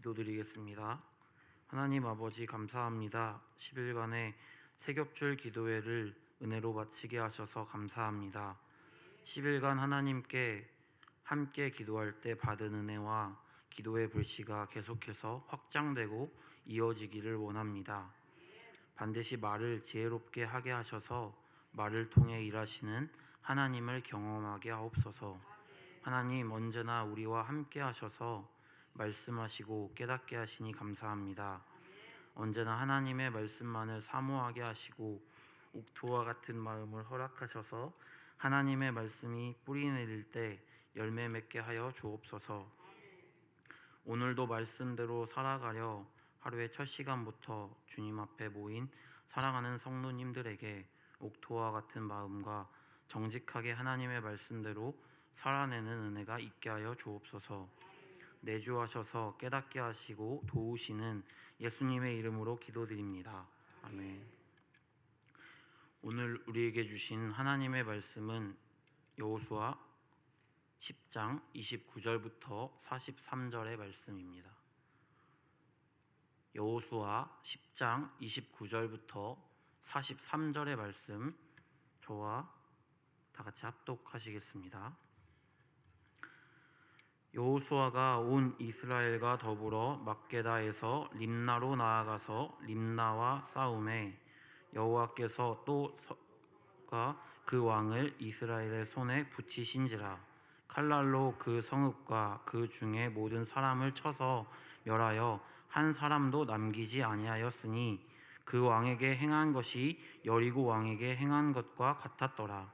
기도드리겠습니다. 하나님 아버지 감사합니다. 10일간의 새겹줄 기도회를 은혜로 마치게 하셔서 감사합니다. 10일간 하나님께 함께 기도할 때 받은 은혜와 기도의 불씨가 계속해서 확장되고 이어지기를 원합니다. 반드시 말을 지혜롭게 하게 하셔서 말을 통해 일하시는 하나님을 경험하게 하옵소서. 하나님 언제나 우리와 함께 하셔서 말씀하시고 깨닫게 하시니 감사합니다. 언제나 하나님의 말씀만을 사모하게 하시고 옥토와 같은 마음을 허락하셔서 하나님의 말씀이 뿌리 내릴 때 열매 맺게 하여 주옵소서. 오늘도 말씀대로 살아가려 하루의 첫 시간부터 주님 앞에 모인 사랑하는 성도님들에게 옥토와 같은 마음과 정직하게 하나님의 말씀대로 살아내는 은혜가 있게 하여 주옵소서. 내주하셔서 깨닫게 하시고 도우시는 예수님의 이름으로 기도드립니다. 아멘. 오늘 우리에게 주신 하나님의 말씀은 여호수아 10장 29절부터 43절의 말씀입니다. 여호수아 10장 29절부터 43절의 말씀 저와 다 같이 합독하시겠습니다. 여호수아가 온 이스라엘과 더불어 막게다에서 림나로 나아가서 림나와 싸우매 여호와께서 또 그 왕을 이스라엘의 손에 붙이신지라. 칼날로 그 성읍과 그 중에 모든 사람을 쳐서 멸하여 한 사람도 남기지 아니하였으니 그 왕에게 행한 것이 여리고 왕에게 행한 것과 같았더라.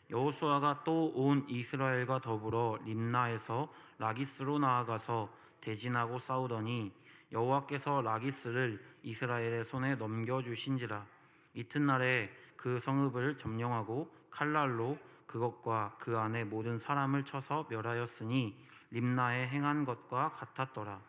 여호수아가 또 온 이스라엘과 더불어 림나에서 라기스로 나아가서 대진하고 싸우더니 여호와께서 라기스를 이스라엘의 손에 넘겨주신지라. 이튿날에 그 성읍을 점령하고 칼날로 그것과 그 안에 모든 사람을 쳐서 멸하였으니 림나에 행한 것과 같았더라.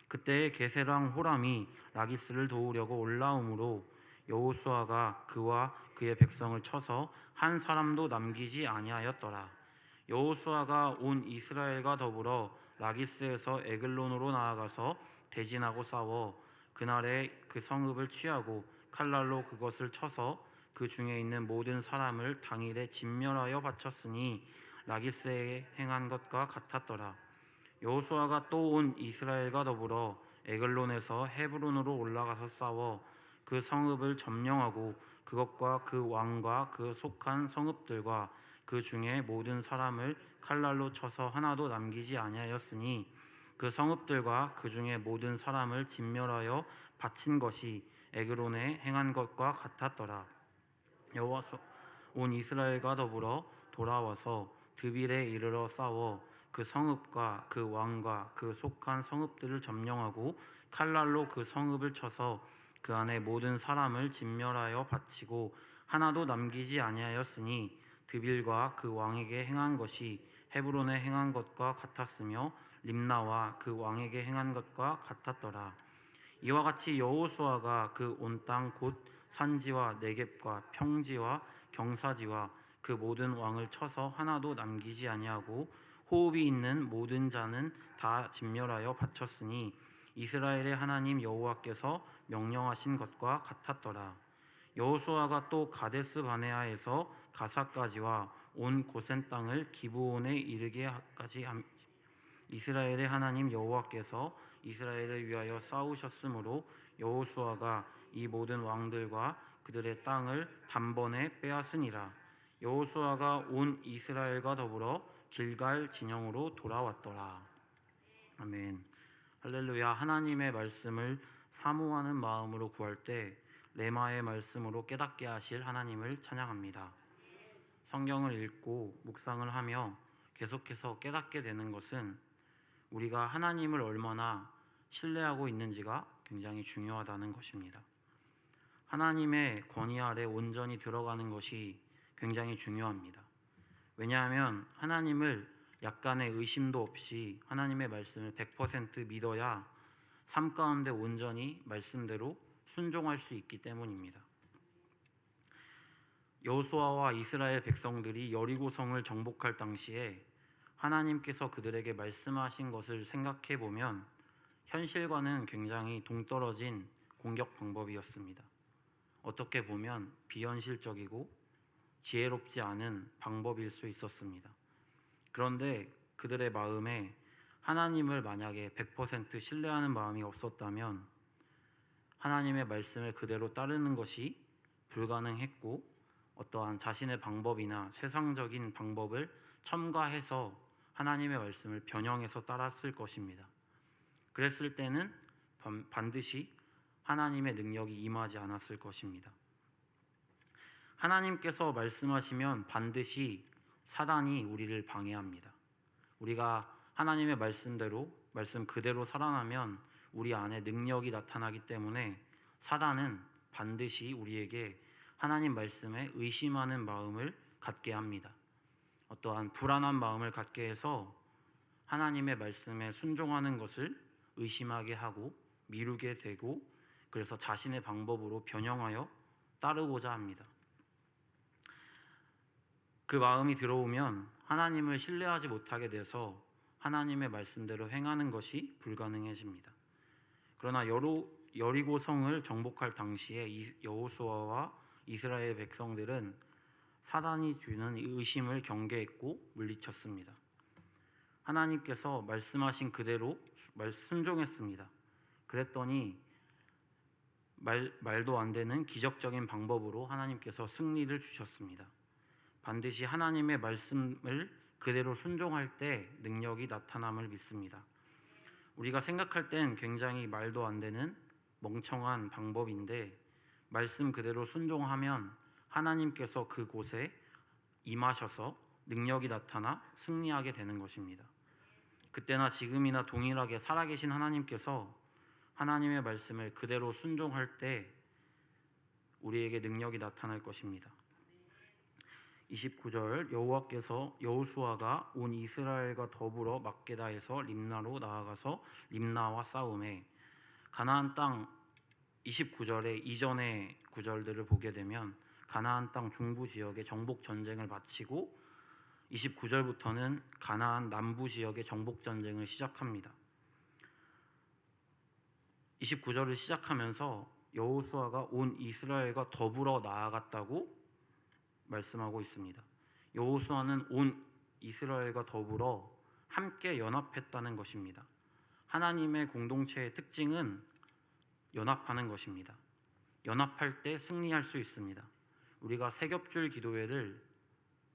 그때에 게세랑 호람이 라기스를 도우려고 올라오므로 여호수아가 그와 그의 백성을 쳐서 한 사람도 남기지 아니하였더라. 여호수아가 온 이스라엘과 더불어 라기스에서 에글론으로 나아가서 대진하고 싸워 그날에 그 성읍을 취하고 칼날로 그것을 쳐서 그 중에 있는 모든 사람을 당일에 진멸하여 바쳤으니 라기스에 행한 것과 같았더라. 여호수아가 또 온 이스라엘과 더불어 에글론에서 헤브론으로 올라가서 싸워 그 성읍을 점령하고 그것과 그 왕과 그 속한 성읍들과 그 중에 모든 사람을 칼날로 쳐서 하나도 남기지 아니하였으니 그 성읍들과 그 중에 모든 사람을 진멸하여 바친 것이 에글론에 행한 것과 같았더라. 여호수아 온 이스라엘과 더불어 돌아와서 드빌에 이르러 싸워 그 성읍과 그 왕과 그 속한 성읍들을 점령하고 칼날로 그 성읍을 쳐서 그 안에 모든 사람을 진멸하여 바치고 하나도 남기지 아니하였으니 드빌과 그 왕에게 행한 것이 헤브론에 행한 것과 같았으며 림나와 그 왕에게 행한 것과 같았더라. 이와 같이 여호수아가 그 온 땅 곧 산지와 네겝과 평지와 경사지와 그 모든 왕을 쳐서 하나도 남기지 아니하고 호흡이 있는 모든 자는 다 진멸하여 바쳤으니 이스라엘의 하나님 여호와께서 명령하신 것과 같았더라. 여호수아가 또 가데스 바네아에서 가사까지와 온 고센 땅을 기브온에 이르게까지 이스라엘의 하나님 여호와께서 이스라엘을 위하여 싸우셨으므로 여호수아가 이 모든 왕들과 그들의 땅을 단번에 빼앗으니라. 여호수아가 온 이스라엘과 더불어 길갈 진영으로 돌아왔더라. 아멘. 할렐루야. 하나님의 말씀을 사모하는 마음으로 구할 때 레마의 말씀으로 깨닫게 하실 하나님을 찬양합니다. 성경을 읽고 묵상을 하며 계속해서 깨닫게 되는 것은 우리가 하나님을 얼마나 신뢰하고 있는지가 굉장히 중요하다는 것입니다. 하나님의 권위 아래 온전히 들어가는 것이 굉장히 중요합니다. 왜냐하면 하나님을 약간의 의심도 없이 하나님의 말씀을 100% 믿어야 삶 가운데 온전히 말씀대로 순종할 수 있기 때문입니다. 여호수아와 이스라엘 백성들이 여리고성을 정복할 당시에 하나님께서 그들에게 말씀하신 것을 생각해 보면 현실과는 굉장히 동떨어진 공격 방법이었습니다. 어떻게 보면 비현실적이고 지혜롭지 않은 방법일 수 있었습니다. 그런데 그들의 마음에 하나님을 만약에 100% 신뢰하는 마음이 없었다면 하나님의 말씀을 그대로 따르는 것이 불가능했고 어떠한 자신의 방법이나 세상적인 방법을 첨가해서 하나님의 말씀을 변형해서 따랐을 것입니다. 그랬을 때는 반드시 하나님의 능력이 임하지 않았을 것입니다. 하나님께서 말씀하시면 반드시 사단이 우리를 방해합니다. 우리가 하나님의 말씀대로 말씀 그대로 살아나면 우리 안에 능력이 나타나기 때문에 사단은 반드시 우리에게 하나님 말씀에 의심하는 마음을 갖게 합니다. 어떠한 불안한 마음을 갖게 해서 하나님의 말씀에 순종하는 것을 의심하게 하고 미루게 되고 그래서 자신의 방법으로 변형하여 따르고자 합니다. 그 마음이 들어오면 하나님을 신뢰하지 못하게 돼서 하나님의 말씀대로 행하는 것이 불가능해집니다. 그러나 여리고 성을 정복할 당시에 여호수아와 이스라엘 백성들은 사단이 주는 의심을 경계했고 물리쳤습니다. 하나님께서 말씀하신 그대로 순종했습니다. 그랬더니 말도 안 되는 기적적인 방법으로 하나님께서 승리를 주셨습니다. 반드시 하나님의 말씀을 그대로 순종할 때 능력이 나타남을 믿습니다. 우리가 생각할 땐 굉장히 말도 안 되는 멍청한 방법인데 말씀 그대로 순종하면 하나님께서 그곳에 임하셔서 능력이 나타나 승리하게 되는 것입니다. 그때나 지금이나 동일하게 살아계신 하나님께서 하나님의 말씀을 그대로 순종할 때 우리에게 능력이 나타날 것입니다. 29절 여호와께서 여호수아가 온 이스라엘과 더불어 막게다에서 림나로 나아가서 림나와 싸우매 가나안 땅 29절의 이전의 구절들을 보게 되면 가나안 땅 중부 지역의 정복 전쟁을 마치고 29절부터는 가나안 남부 지역의 정복 전쟁을 시작합니다. 29절을 시작하면서 여호수아가 온 이스라엘과 더불어 나아갔다고 말씀하고 있습니다. 여호수아는 온 이스라엘과 더불어 함께 연합했다는 것입니다. 하나님의 공동체의 특징은 연합하는 것입니다. 연합할 때 승리할 수 있습니다. 우리가 세겹줄 기도회를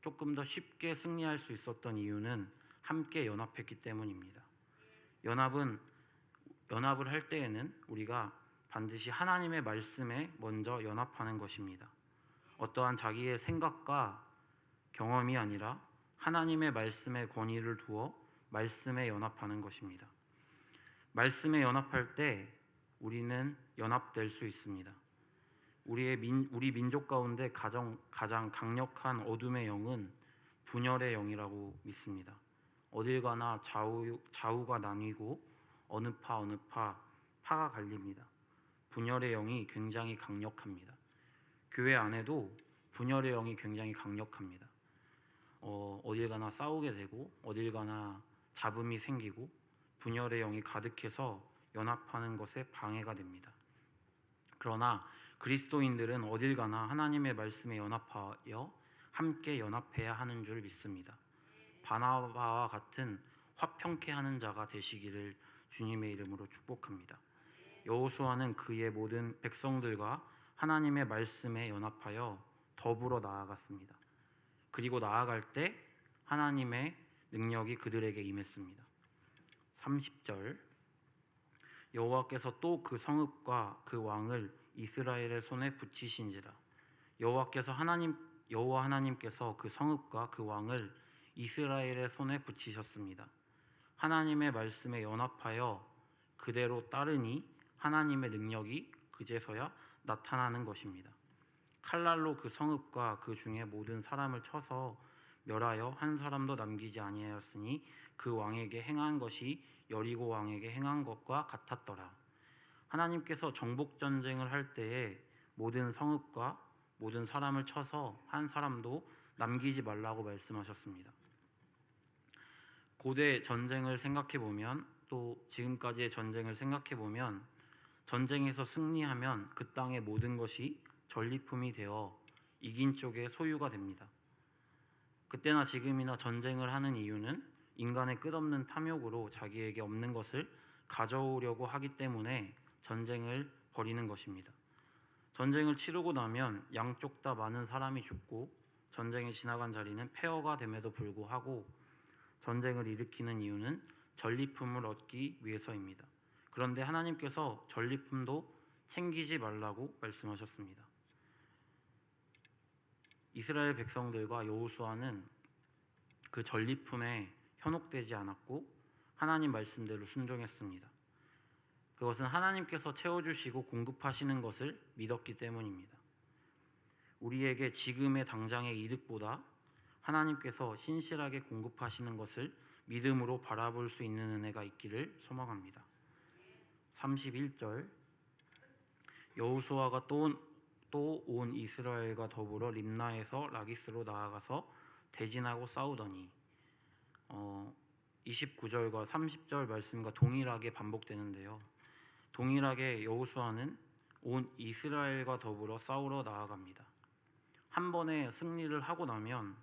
조금 더 쉽게 승리할 수 있었던 이유는 함께 연합했기 때문입니다. 연합을 할 때에는 우리가 반드시 하나님의 말씀에 먼저 연합하는 것입니다. 어떠한 자기의 생각과 경험이 아니라 하나님의 말씀의 권위를 두어 말씀에 연합하는 것입니다. 말씀에 연합할 때 우리는 연합될 수 있습니다. 우리 민족 가운데 가장 강력한 어둠의 영은 분열의 영이라고 믿습니다. 어딜 가나 좌우가 나뉘고 어느 파 파가 갈립니다. 분열의 영이 굉장히 강력합니다. 교회 안에도 분열의 영이 굉장히 강력합니다. 어딜 가나 싸우게 되고 어딜 가나 잡음이 생기고 분열의 영이 가득해서 연합하는 것에 방해가 됩니다. 그러나 그리스도인들은 어딜 가나 하나님의 말씀에 연합하여 함께 연합해야 하는 줄 믿습니다. 바나바와 같은 화평케 하는 자가 되시기를 주님의 이름으로 축복합니다. 여호수아는 그의 모든 백성들과 하나님의 말씀에 연합하여 더불어 나아갔습니다. 그리고 나아갈 때 하나님의 능력이 그들에게 임했습니다. 30절 여호와께서 또 그 성읍과 그 왕을 이스라엘의 손에 붙이신지라. 여호와 하나님께서 그 성읍과 그 왕을 이스라엘의 손에 붙이셨습니다. 하나님의 말씀에 연합하여 그대로 따르니 하나님의 능력이 그제서야 나타나는 것입니다. 칼날로 그 성읍과 그 중에 모든 사람을 쳐서 멸하여 한 사람도 남기지 아니하였으니 그 왕에게 행한 것이 여리고 왕에게 행한 것과 같았더라. 하나님께서 정복 전쟁을 할 때에 모든 성읍과 모든 사람을 쳐서 한 사람도 남기지 말라고 말씀하셨습니다. 고대 전쟁을 생각해 보면 또 지금까지의 전쟁을 생각해 보면 전쟁에서 승리하면 그 땅의 모든 것이 전리품이 되어 이긴 쪽의 소유가 됩니다. 그때나 지금이나 전쟁을 하는 이유는 인간의 끝없는 탐욕으로 자기에게 없는 것을 가져오려고 하기 때문에 전쟁을 벌이는 것입니다. 전쟁을 치르고 나면 양쪽 다 많은 사람이 죽고 전쟁이 지나간 자리는 폐허가 됨에도 불구하고 전쟁을 일으키는 이유는 전리품을 얻기 위해서입니다. 그런데 하나님께서 전리품도 챙기지 말라고 말씀하셨습니다. 이스라엘 백성들과 여호수아는 그 전리품에 현혹되지 않았고 하나님 말씀대로 순종했습니다. 그것은 하나님께서 채워주시고 공급하시는 것을 믿었기 때문입니다. 우리에게 지금의 당장의 이득보다 하나님께서 신실하게 공급하시는 것을 믿음으로 바라볼 수 있는 은혜가 있기를 소망합니다. 31절 여호수아가 또 온 이스라엘과 더불어 림나에서 라기스로 나아가서 대진하고 싸우더니 29절과 30절 말씀과 동일하게 반복되는데요. 동일하게 여호수아는 온 이스라엘과 더불어 싸우러 나아갑니다. 한 번에 승리를 하고 나면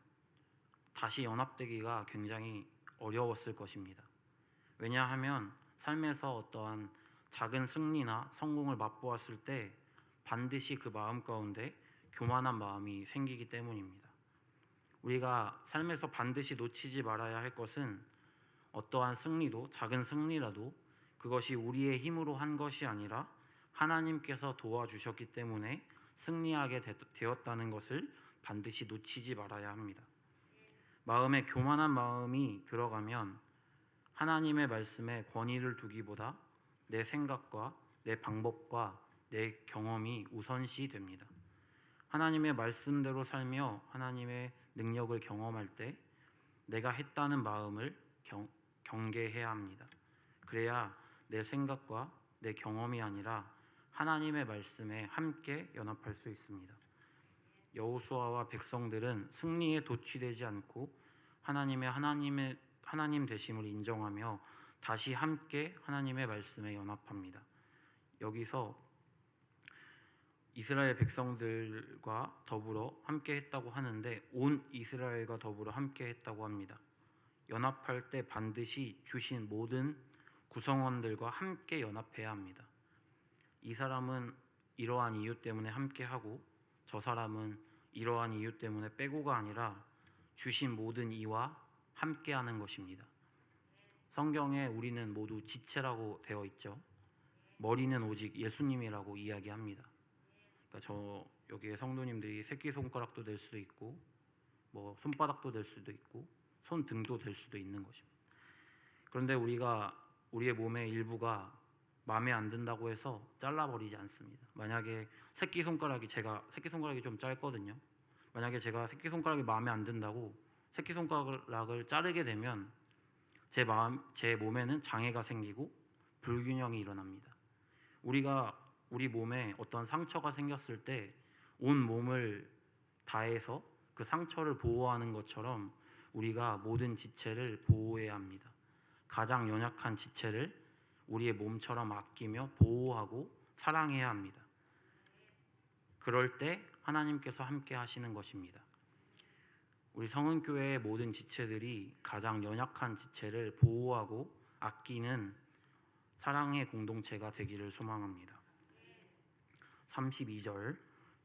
다시 연합되기가 굉장히 어려웠을 것입니다. 왜냐하면 삶에서 어떠한 작은 승리나 성공을 맛보았을 때 반드시 그 마음 가운데 교만한 마음이 생기기 때문입니다. 우리가 삶에서 반드시 놓치지 말아야 할 것은 어떠한 승리도 작은 승리라도 그것이 우리의 힘으로 한 것이 아니라 하나님께서 도와주셨기 때문에 승리하게 되었다는 것을 반드시 놓치지 말아야 합니다. 마음에 교만한 마음이 들어가면 하나님의 말씀에 권위를 두기보다 내 생각과 내 방법과 내 경험이 우선시 됩니다. 하나님의 말씀대로 살며 하나님의 능력을 경험할 때 내가 했다는 마음을 경계해야 합니다. 그래야 내 생각과 내 경험이 아니라 하나님의 말씀에 함께 연합할 수 있습니다. 여호수아와 백성들은 승리에 도취되지 않고 하나님 되심을 인정하며 다시 함께 하나님의 말씀에 연합합니다. 여기서 이스라엘 백성들과 더불어 함께 했다고 하는데 온 이스라엘과 더불어 함께 했다고 합니다. 연합할 때 반드시 주신 모든 구성원들과 함께 연합해야 합니다. 이 사람은 이러한 이유 때문에 함께하고 저 사람은 이러한 이유 때문에 빼고가 아니라 주신 모든 이와 함께하는 것입니다. 성경에 우리는 모두 지체라고 되어 있죠. 머리는 오직 예수님이라고 이야기합니다. 그러니까 여기에 성도님들이 새끼손가락도 될 수도 있고 뭐 손바닥도 될 수도 있고 손등도 될 수도 있는 것입니다. 그런데 우리가 우리의 몸의 일부가 마음에 안 든다고 해서 잘라버리지 않습니다. 만약에 제가 새끼손가락이 좀 짧거든요. 만약에 제가 새끼손가락이 마음에 안 든다고 새끼손가락을 자르게 되면 제 몸에는 장애가 생기고 불균형이 일어납니다. 우리 몸에 어떤 상처가 생겼을 때 온 몸을 다해서 그 상처를 보호하는 것처럼 우리가 모든 지체를 보호해야 합니다. 가장 연약한 지체를 우리의 몸처럼 아끼며 보호하고 사랑해야 합니다. 그럴 때 하나님께서 함께 하시는 것입니다. 우리 성은교회의 모든 지체들이 가장 연약한 지체를 보호하고 아끼는 사랑의 공동체가 되기를 소망합니다. 32절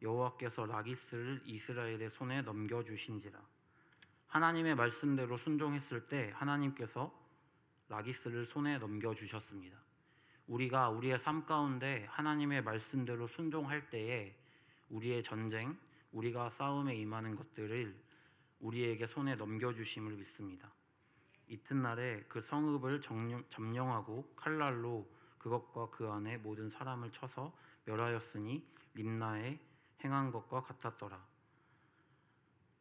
여호와께서 라기스를 이스라엘의 손에 넘겨주신지라. 하나님의 말씀대로 순종했을 때 하나님께서 라기스를 손에 넘겨주셨습니다. 우리가 우리의 삶 가운데 하나님의 말씀대로 순종할 때에 우리의 전쟁, 우리가 싸움에 임하는 것들을 우리에게 손에 넘겨주심을 믿습니다. 이튿날에 그 성읍을 점령하고 칼날로 그것과 그 안에 모든 사람을 쳐서 멸하였으니 림나에 행한 것과 같았더라.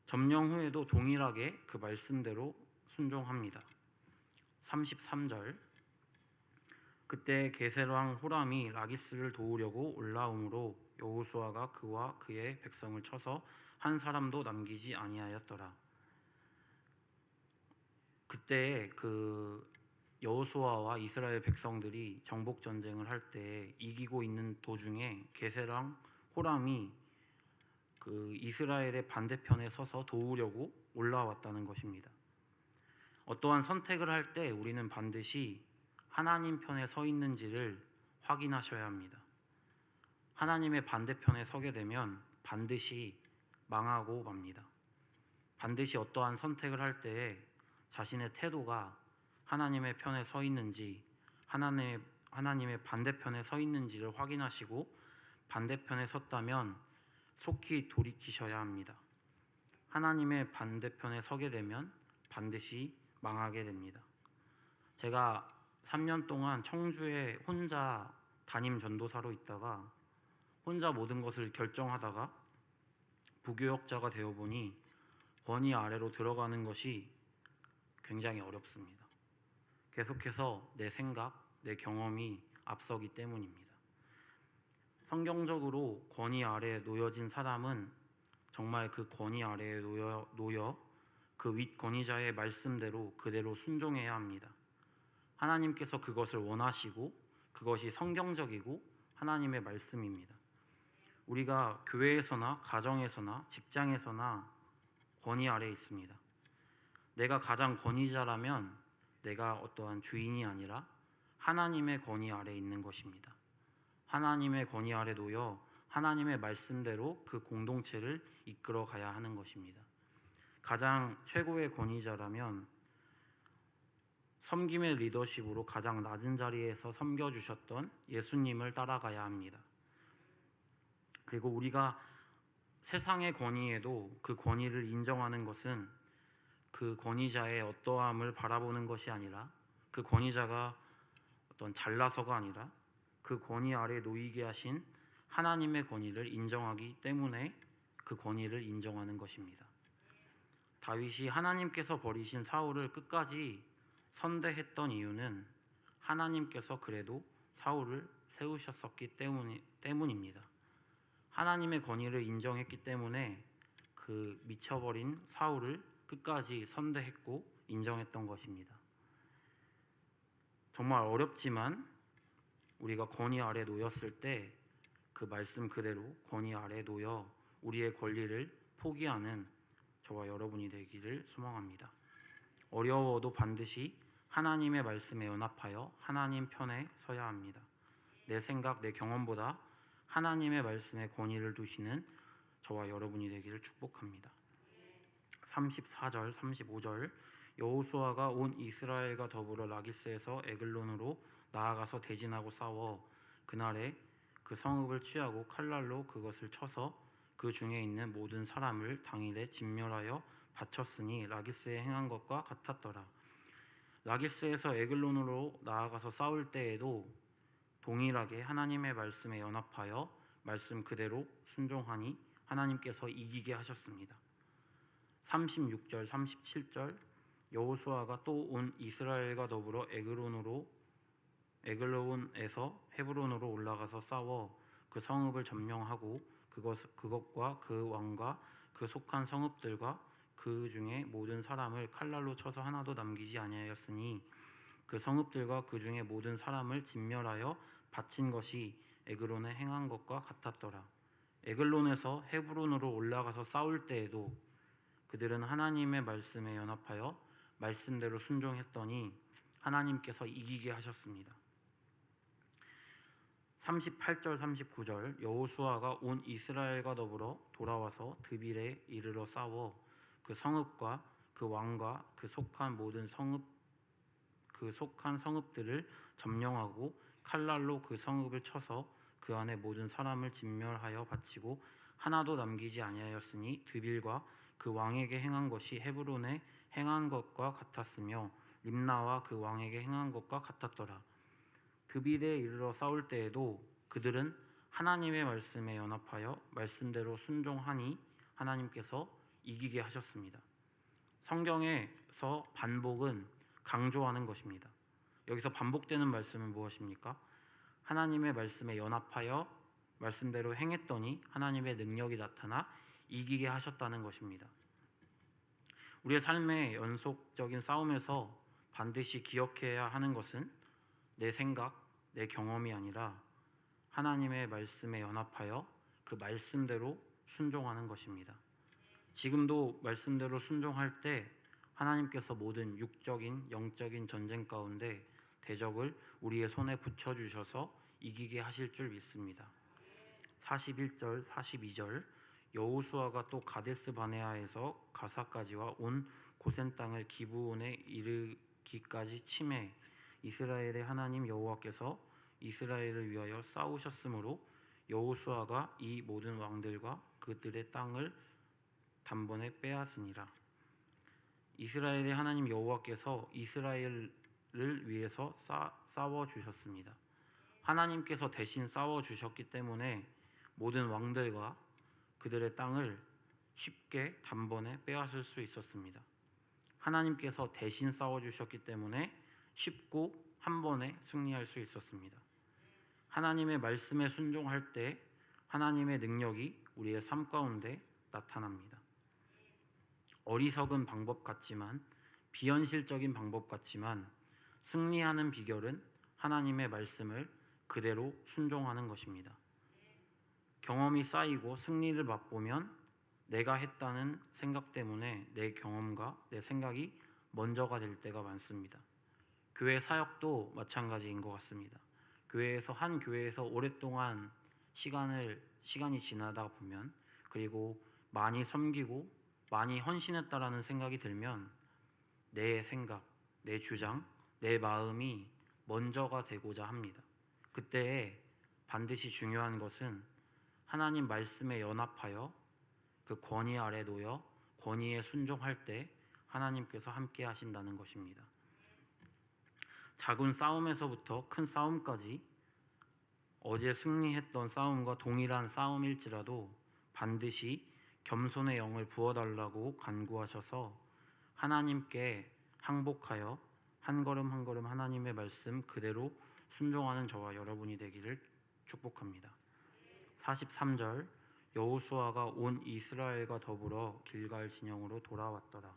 점령 후에도 동일하게 그 말씀대로 순종합니다. 33절 그때 게셀 왕 호람이 라기스를 도우려고 올라오므로 여호수아가 그와 그의 백성을 쳐서 한 사람도 남기지 아니하였더라. 그때 그 여호수아와 이스라엘 백성들이 정복 전쟁을 할 때 이기고 있는 도중에 게세랑 호람이 그 이스라엘의 반대편에 서서 도우려고 올라왔다는 것입니다. 어떠한 선택을 할 때 우리는 반드시 하나님 편에 서 있는지를 확인하셔야 합니다. 하나님의 반대편에 서게 되면 반드시 망하고 맙니다. 반드시 어떠한 선택을 할 때에 자신의 태도가 하나님의 편에 서 있는지, 하나님의 반대편에 서 있는지를 확인하시고 반대편에 섰다면 속히 돌이키셔야 합니다. 하나님의 반대편에 서게 되면 반드시 망하게 됩니다. 제가 3년 동안 청주에 혼자 담임 전도사로 있다가 혼자 모든 것을 결정하다가 부교역자가 되어 보니 권위 아래로 들어가는 것이 굉장히 어렵습니다. 계속해서 내 생각, 내 경험이 앞서기 때문입니다. 성경적으로 권위 아래에 놓여진 사람은 정말 그 권위 아래에 놓여 그 윗 권위자의 말씀대로 그대로 순종해야 합니다. 하나님께서 그것을 원하시고 그것이 성경적이고 하나님의 말씀입니다. 우리가 교회에서나 가정에서나 직장에서나 권위 아래에 있습니다. 내가 가장 권위자라면 내가 어떠한 주인이 아니라 하나님의 권위 아래에 있는 것입니다. 하나님의 권위 아래 놓여 하나님의 말씀대로 그 공동체를 이끌어 가야 하는 것입니다. 가장 최고의 권위자라면 섬김의 리더십으로 가장 낮은 자리에서 섬겨주셨던 예수님을 따라가야 합니다. 그리고 우리가 세상의 권위에도 그 권위를 인정하는 것은 그 권위자의 어떠함을 바라보는 것이 아니라 그 권위자가 어떤 잘나서가 아니라 그 권위 아래 놓이게 하신 하나님의 권위를 인정하기 때문에 그 권위를 인정하는 것입니다. 다윗이 하나님께서 버리신 사울을 끝까지 선대했던 이유는 하나님께서 그래도 사울을 세우셨었기 때문입니다. 하나님의 권위를 인정했기 때문에 그 미쳐버린 사울을 끝까지 선대했고 인정했던 것입니다. 정말 어렵지만 우리가 권위 아래 놓였을 때 그 말씀 그대로 권위 아래 놓여 우리의 권리를 포기하는 저와 여러분이 되기를 소망합니다. 어려워도 반드시 하나님의 말씀에 연합하여 하나님 편에 서야 합니다. 내 생각, 내 경험보다 하나님의 말씀에 권위를 두시는 저와 여러분이 되기를 축복합니다. 34절, 35절 여호수아가 온 이스라엘과 더불어 라기스에서 에글론으로 나아가서 대진하고 싸워 그날에 그 성읍을 취하고 칼날로 그것을 쳐서 그 중에 있는 모든 사람을 당일에 진멸하여 바쳤으니 라기스에 행한 것과 같았더라. 라기스에서 에글론으로 나아가서 싸울 때에도 동일하게 하나님의 말씀에 연합하여 말씀 그대로 순종하니 하나님께서 이기게 하셨습니다. 36절, 37절 여호수아가 또 온 이스라엘과 더불어 에글론에서 헤브론으로 올라가서 싸워 그 성읍을 점령하고 그것과 그 왕과 그 속한 성읍들과 그 중에 모든 사람을 칼날로 쳐서 하나도 남기지 아니하였으니 그 성읍들과 그 중에 모든 사람을 진멸하여 바친 것이 에글론에 행한 것과 같았더라. 에글론에서 헤브론으로 올라가서 싸울 때에도 그들은 하나님의 말씀에 연합하여 말씀대로 순종했더니 하나님께서 이기게 하셨습니다. 38절 39절 여호수아가 온 이스라엘과 더불어 돌아와서 드빌에 이르러 싸워 그 성읍과 그 왕과 그 속한 성읍들을 점령하고 칼날로 그 성읍을 쳐서 그 안에 모든 사람을 진멸하여 바치고 하나도 남기지 아니하였으니 드빌과 그 왕에게 행한 것이 헤브론에 행한 것과 같았으며 림나와 그 왕에게 행한 것과 같았더라. 드빌에 이르러 싸울 때에도 그들은 하나님의 말씀에 연합하여 말씀대로 순종하니 하나님께서 이기게 하셨습니다. 성경에서 반복은 강조하는 것입니다. 여기서 반복되는 말씀은 무엇입니까? 하나님의 말씀에 연합하여 말씀대로 행했더니 하나님의 능력이 나타나 이기게 하셨다는 것입니다. 우리의 삶의 연속적인 싸움에서 반드시 기억해야 하는 것은 내 생각, 내 경험이 아니라 하나님의 말씀에 연합하여 그 말씀대로 순종하는 것입니다. 지금도 말씀대로 순종할 때 하나님께서 모든 육적인, 영적인 전쟁 가운데 대적을 우리의 손에 붙여주셔서 이기게 하실 줄 믿습니다. 41절, 42절 여호수아가 또 가데스 바네아에서 가사까지와 온 고센 땅을 기브온에 이르기까지 치매 이스라엘의 하나님 여호와께서 이스라엘을 위하여 싸우셨으므로 여호수아가 이 모든 왕들과 그들의 땅을 단번에 빼앗으니라. 이스라엘의 하나님 여호와께서 이스라엘을 위해서 싸워 주셨습니다. 하나님께서 대신 싸워 주셨기 때문에 모든 왕들과 그들의 땅을 쉽게 단번에 빼앗을 수 있었습니다. 하나님께서 대신 싸워 주셨기 때문에 쉽고 한 번에 승리할 수 있었습니다. 하나님의 말씀에 순종할 때 하나님의 능력이 우리의 삶 가운데 나타납니다. 어리석은 방법 같지만, 비현실적인 방법 같지만 승리하는 비결은 하나님의 말씀을 그대로 순종하는 것입니다. 경험이 쌓이고 승리를 맛보면 내가 했다는 생각 때문에 내 경험과 내 생각이 먼저가 될 때가 많습니다. 교회 사역도 마찬가지인 것 같습니다. 한 교회에서 오랫동안 시간이 지나다 보면, 그리고 많이 섬기고 많이 헌신했다라는 생각이 들면 내 생각, 내 주장, 내 마음이 먼저가 되고자 합니다. 그때 반드시 중요한 것은 하나님 말씀에 연합하여 그 권위 아래 놓여 권위에 순종할 때 하나님께서 함께 하신다는 것입니다. 작은 싸움에서부터 큰 싸움까지 어제 승리했던 싸움과 동일한 싸움일지라도 반드시 겸손의 영을 부어달라고 간구하셔서 하나님께 항복하여 한 걸음 한 걸음 하나님의 말씀 그대로 순종하는 저와 여러분이 되기를 축복합니다. 43절 여호수아가 온 이스라엘과 더불어 길갈 진영으로 돌아왔더라.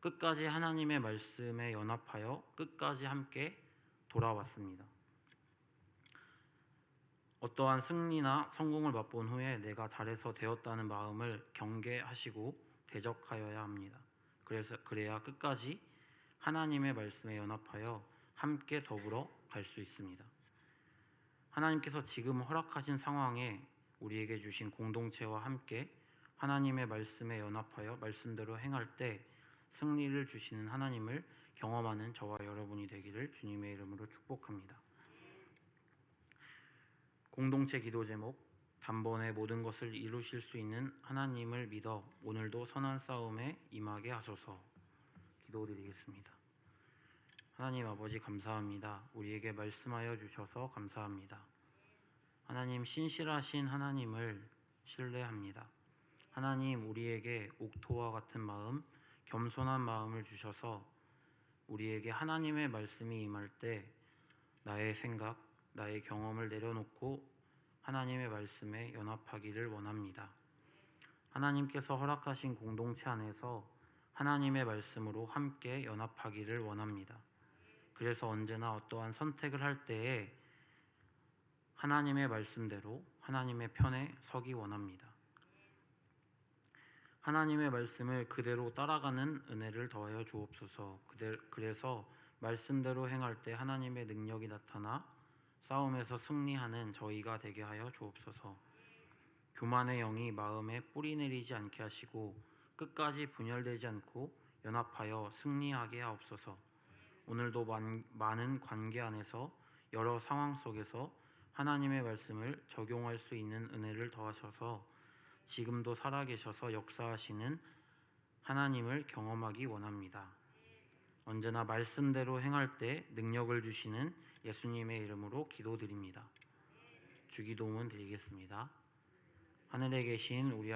끝까지 하나님의 말씀에 연합하여 끝까지 함께 돌아왔습니다. 어떠한 승리나 성공을 맛본 후에 내가 잘해서 되었다는 마음을 경계하시고 대적하여야 합니다. 그래야 끝까지 하나님의 말씀에 연합하여 함께 더불어 갈 수 있습니다. 하나님께서 지금 허락하신 상황에 우리에게 주신 공동체와 함께 하나님의 말씀에 연합하여 말씀대로 행할 때 승리를 주시는 하나님을 경험하는 저와 여러분이 되기를 주님의 이름으로 축복합니다. 공동체 기도 제목, 단번에 모든 것을 이루실 수 있는 하나님을 믿어 오늘도 선한 싸움에 임하게 하소서. 기도드리겠습니다. 하나님 아버지 감사합니다. 우리에게 말씀하여 주셔서 감사합니다. 하나님, 신실하신 하나님을 신뢰합니다. 하나님, 우리에게 옥토와 같은 마음, 겸손한 마음을 주셔서 우리에게 하나님의 말씀이 임할 때 나의 생각, 나의 경험을 내려놓고 하나님의 말씀에 연합하기를 원합니다. 하나님께서 허락하신 공동체 안에서 하나님의 말씀으로 함께 연합하기를 원합니다. 그래서 언제나 어떠한 선택을 할 때에 하나님의 말씀대로 하나님의 편에 서기 원합니다. 하나님의 말씀을 그대로 따라가는 은혜를 더하여 주옵소서. 그래서 말씀대로 행할 때 하나님의 능력이 나타나 싸움에서 승리하는 저희가 되게 하여 주옵소서. 교만의 영이 마음에 뿌리 내리지 않게 하시고 끝까지 분열되지 않고 연합하여 승리하게 하옵소서. 오늘도 많은 관계 안에서 여러 상황 속에서 하나님의 말씀을 적용할 수 있는 은혜를 더하셔서 지금도 살아계셔서 역사하시는 하나님을 경험하기 원합니다. 언제나 말씀대로 행할 때 능력을 주시는 예수님의 이름으로 기도드립니다. 주기도문 드리겠습니다. 하늘에 계신 우리